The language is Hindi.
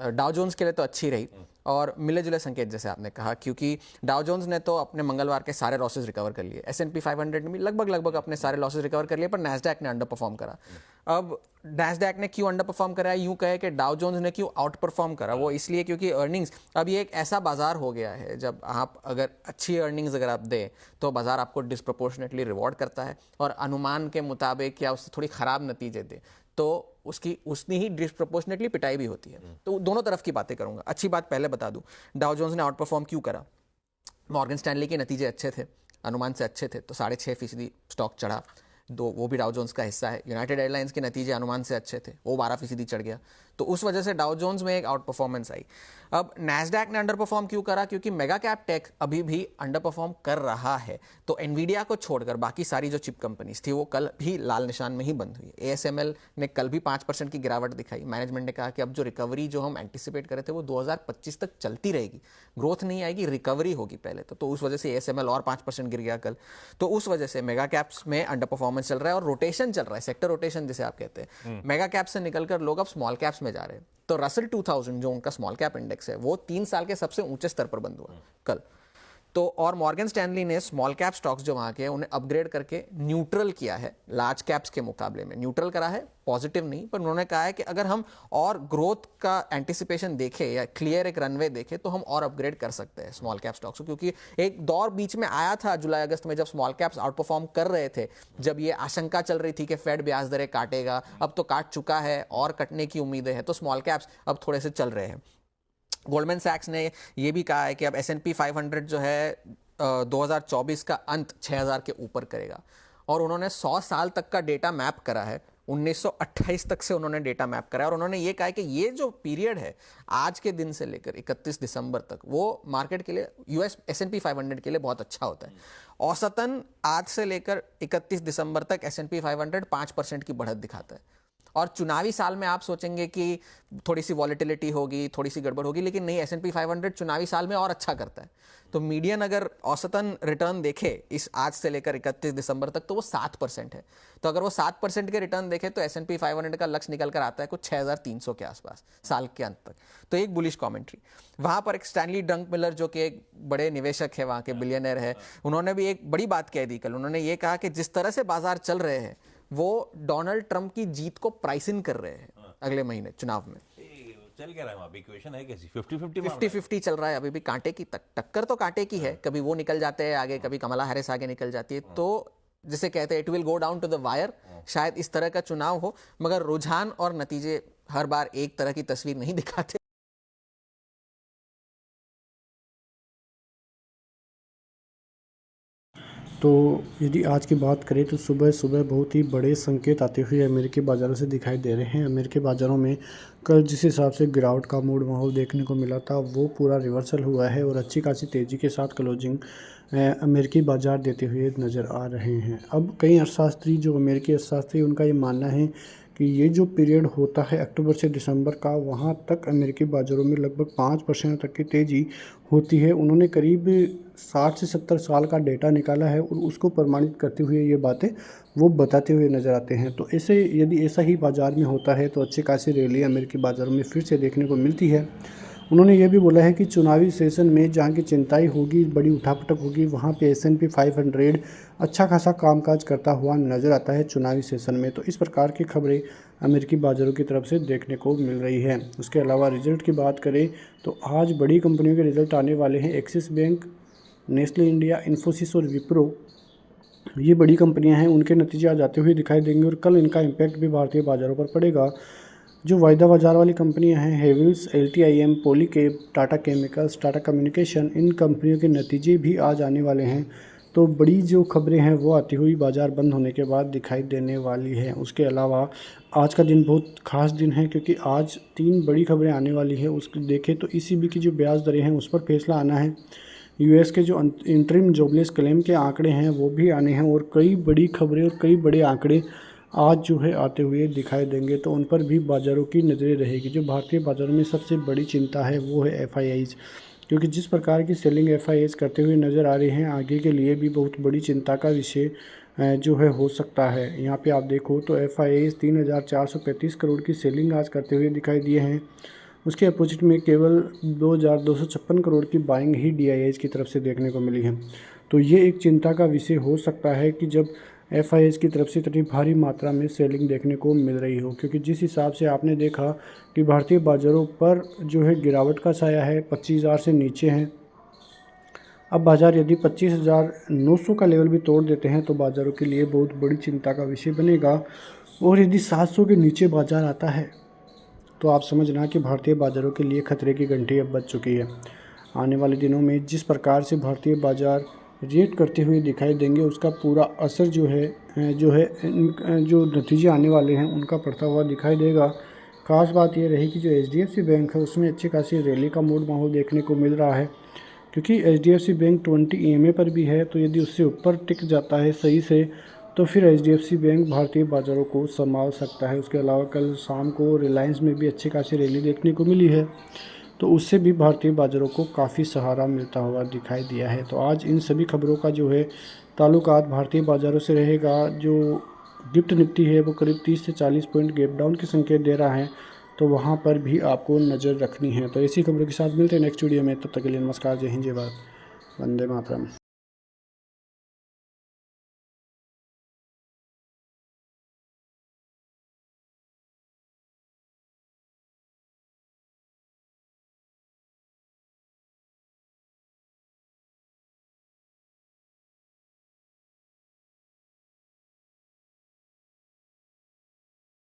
डाउ जोन्स के लिए तो अच्छी रही और मिले जुले संकेत जैसे आपने कहा, क्योंकि डाउ जोन्स ने तो अपने मंगलवार के सारे लॉसेस रिकवर कर लिए, S&P 500 ने भी लगभग अपने सारे लॉसेस रिकवर कर लिए, पर नैस्डैक ने अंडर परफॉर्म करा। अब नैस्डैक ने क्यों अंडर परफॉर्म करा है, यूं कहे कि डाउ जोन्स ने क्यों आउट परफॉर्म करा, वो इसलिए क्योंकि अर्निंग्स, अब ये एक ऐसा बाजार हो गया है जब आप अगर अच्छी अर्निंग्स अगर आप दें तो बाजार आपको डिस्प्रोपोर्शनेटली रिवॉर्ड करता है, और अनुमान के मुताबिक या उससे थोड़ी खराब नतीजे दे तो उसकी उतनी ही डिस्प्रोपोर्शनेटली पिटाई भी होती है। तो दोनों तरफ की बातें करूंगा। अच्छी बात पहले बता दूं, डाउ जोन्स ने आउट परफॉर्म क्यों करा। मॉर्गन स्टैनली के नतीजे अच्छे थे, अनुमान से अच्छे थे, तो 6.5% स्टॉक चढ़ा, दो वो भी डाउ जोन्स का हिस्सा है। यूनाइटेड एयरलाइंस के नतीजे अनुमान से अच्छे थे, वो 12% चढ़ गया, तो उस वजह से डाउ जोन्स में एक आउट परफॉर्मेंस आई। अब नैस्डैक ने अंडर परफॉर्म क्यों करा, क्योंकि मेगा कैप टेक अभी भी अंडर परफॉर्म कर रहा है। तो एनवीडिया को छोड़कर बाकी सारी जो चिप कंपनीज थी वो कल भी लाल निशान में ही बंद हुई। एएसएमएल ने कल भी 5% की गिरावट दिखाई। मैनेजमेंट ने कहा कि अब जो रिकवरी जो हम एंटिसिपेट करे थे वो 2025 तक चलती रहेगी, ग्रोथ नहीं आएगी, रिकवरी होगी पहले तो उस वजह से एएसएमएल और 5% गिर गया कल। तो उस वजह से मेगा कैप्स में अंडर परफॉर्मेंस चल रहा है और रोटेशन चल रहा है, सेक्टर रोटेशन जिसे आप कहते हैं। मेगा कैप से निकलकर लोग अब स्मॉल कैप्स में जा रहे हैं। तो रसल 2000 जो उनका स्मॉल कैप इंडेक्स है वो 3 साल के सबसे ऊंचे स्तर पर बंद हुआ कल। तो और मॉर्गन स्टैनली ने स्मॉल कैप स्टॉक्स जो वहां के हैं उन्हें अपग्रेड करके न्यूट्रल किया है लार्ज कैप्स के मुकाबले में। न्यूट्रल करा है, पॉजिटिव नहीं, पर उन्होंने कहा है कि अगर हम और ग्रोथ का एंटिसिपेशन देखें या क्लियर एक रनवे देखें तो हम और अपग्रेड कर सकते हैं स्मॉल कैप स्टॉक्स को, क्योंकि एक दौर बीच में आया था जुलाई अगस्त में जब स्मॉल कैप्स आउट परफॉर्म कर रहे थे, जब ये आशंका चल रही थी कि फेड ब्याज दरें काटेगा, अब तो काट चुका है और कटने की उम्मीदें हैं, तो स्मॉल कैप्स अब थोड़े से चल रहे हैं। गोल्डमैन सैक्स ने ये भी कहा है कि अब S&P 500 जो है 2024 का अंत 6000 के ऊपर करेगा, और उन्होंने 100 साल तक का डेटा मैप करा है, 1928 तक से उन्होंने डेटा मैप करा है, और उन्होंने ये कहा है कि ये जो पीरियड है आज के दिन से लेकर 31 दिसंबर तक वो मार्केट के लिए US S&P 500 के लिए बहुत अच्छा होता है। औसतन आज से लेकर 31 दिसंबर तक S&P 500 5% की बढ़त दिखाता है। और चुनावी साल में आप सोचेंगे कि थोड़ी सी वॉलेटिलिटी होगी, थोड़ी सी गड़बड़ होगी, लेकिन नहीं, S&P 500 चुनावी साल में और अच्छा करता है। तो मीडियन अगर औसतन रिटर्न देखे इस आज से लेकर 31 दिसंबर तक तो वो 7% है। तो अगर वो 7% के रिटर्न देखे तो S&P 500 का लक्ष्य निकल कर आता है कुछ 6300 के आसपास साल के अंत तक। तो एक बुलिश कमेंट्री। वहां पर एक स्टैनली ड्रंक मिलर जो कि एक बड़े निवेशक है, वहां के बिलियनर है, उन्होंने भी एक बड़ी बात कह दी कल। उन्होंने ये कहा कि जिस तरह से बाजार चल रहे हैं वो डोनाल्ड ट्रंप की जीत को प्राइस इन कर रहे हैं अगले महीने चुनाव में। चल क्या रहा है वहाँ इक्वेशन है कैसी 50-50 50-50 चल रहा है अभी भी, कांटे की टक्कर तो कांटे की है, कभी वो निकल जाते हैं आगे, कभी कमला हैरिस आगे निकल जाती है, तो जिसे कहते हैं it will go down to the wire. शायद इस तरह का चुनाव हो, मगर रुझान और नतीजे हर बार एक तरह की तस्वीर नहीं दिखाते। तो यदि आज की बात करें तो सुबह सुबह बहुत ही बड़े संकेत आते हुए अमेरिकी बाज़ारों से दिखाई दे रहे हैं। अमेरिकी बाज़ारों में कल जिस हिसाब से गिरावट का मूड माहौल देखने को मिला था वो पूरा रिवर्सल हुआ है और अच्छी खासी तेज़ी के साथ क्लोजिंग अमेरिकी बाज़ार देते हुए नज़र आ रहे हैं। अब कई अर्थशास्त्री जो अमेरिकी अर्थशास्त्री उनका ये मानना है कि ये जो पीरियड होता है अक्टूबर से दिसंबर का, वहाँ तक अमेरिकी बाज़ारों में लगभग 5% तक की तेज़ी होती है। उन्होंने करीब 60 से 70 साल का डेटा निकाला है और उसको प्रमाणित करते हुए ये बातें वो बताते हुए नज़र आते हैं। तो ऐसे यदि ऐसा ही बाज़ार में होता है तो अच्छी खासी रैली अमेरिकी बाज़ारों में फिर से देखने को मिलती है। उन्होंने ये भी बोला है कि चुनावी सेशन में जहाँ की चिंताएं होगी, बड़ी उठापटक होगी, वहाँ पे S&P 500 अच्छा खासा कामकाज करता हुआ नज़र आता है चुनावी सेशन में। तो इस प्रकार की खबरें अमेरिकी बाज़ारों की तरफ से देखने को मिल रही है। उसके अलावा रिज़ल्ट की बात करें तो आज बड़ी कंपनियों के रिज़ल्ट आने वाले हैं। Axis bank, Nestle India, Infosys और विप्रो, ये बड़ी कंपनियां हैं, उनके नतीजे आज आते हुए दिखाई देंगे और कल इनका इम्पैक्ट भी भारतीय बाज़ारों पर पड़ेगा। जो वायदा बाजार वाली कंपनियां हैं, Havells, LTIM, Polycab, Tata chemicals, Tata communication, इन कंपनियों के नतीजे भी आज आने वाले हैं। तो बड़ी जो खबरें हैं वो आती हुई बाज़ार बंद होने के बाद दिखाई देने वाली हैं। उसके अलावा आज का दिन बहुत ख़ास दिन है क्योंकि आज 3 बड़ी खबरें आने वाली है। उसको देखें तो ECB की जो ब्याज दरें हैं उस पर फैसला आना है। US के जो इंटरिम जॉबलेस क्लेम के आंकड़े हैं वो भी आने हैं और कई बड़ी खबरें और कई बड़े आंकड़े आज जो है आते हुए दिखाई देंगे। तो उन पर भी बाज़ारों की नज़रें रहेगी। जो भारतीय बाज़ारों में सबसे बड़ी चिंता है वो है FIIs, क्योंकि जिस प्रकार की सेलिंग FIIs करते हुए नज़र आ रहे हैं आगे के लिए भी बहुत बड़ी चिंता का विषय जो है हो सकता है। यहाँ पे आप देखो तो FIIs 3435 करोड़ की सेलिंग आज करते हुए दिखाई दिए हैं। उसके अपोजिट में केवल 2256 करोड़ की बाइंग ही DIIs की तरफ से देखने को मिली है। तो ये एक चिंता का विषय हो सकता है कि जब FIIs की तरफ से इतनी भारी मात्रा में सेलिंग देखने को मिल रही हो, क्योंकि जिस हिसाब से आपने देखा कि भारतीय बाज़ारों पर जो है गिरावट का साया है, 25,000 से नीचे हैं। अब बाज़ार यदि 25,900 का लेवल भी तोड़ देते हैं तो बाज़ारों के लिए बहुत बड़ी चिंता का विषय बनेगा। और यदि 700 के नीचे बाज़ार आता है तो आप समझना कि भारतीय बाज़ारों के लिए खतरे की घंटी अब बज चुकी है। आने वाले दिनों में जिस प्रकार से भारतीय बाज़ार रिएक्ट करते हुए दिखाई देंगे, उसका पूरा असर जो नतीजे आने वाले हैं उनका पड़ता हुआ दिखाई देगा। ख़ास बात यह रही कि जो HDFC बैंक है उसमें अच्छी खासी रैली का मूड माहौल देखने को मिल रहा है, क्योंकि HDFC बैंक 20 EMA पर भी है। तो यदि उससे ऊपर टिक जाता है सही से तो फिर HDFC बैंक भारतीय बाज़ारों को संभाल सकता है। उसके अलावा कल शाम को रिलायंस में भी अच्छी खासी रैली देखने को मिली है, तो उससे भी भारतीय बाज़ारों को काफ़ी सहारा मिलता हुआ दिखाई दिया है। तो आज इन सभी खबरों का जो है ताल्लुकात भारतीय बाज़ारों से रहेगा। जो गिफ्ट निफ्टी है वो करीब 30 से 40 पॉइंट गैप डाउन के संकेत दे रहा है, तो वहाँ पर भी आपको नज़र रखनी है। तो ऐसी खबरों के साथ मिलते हैं नेक्स्ट वीडियो में। तब तक के लिए नमस्कार, जय हिंद, जय भारत, वंदे मातरम।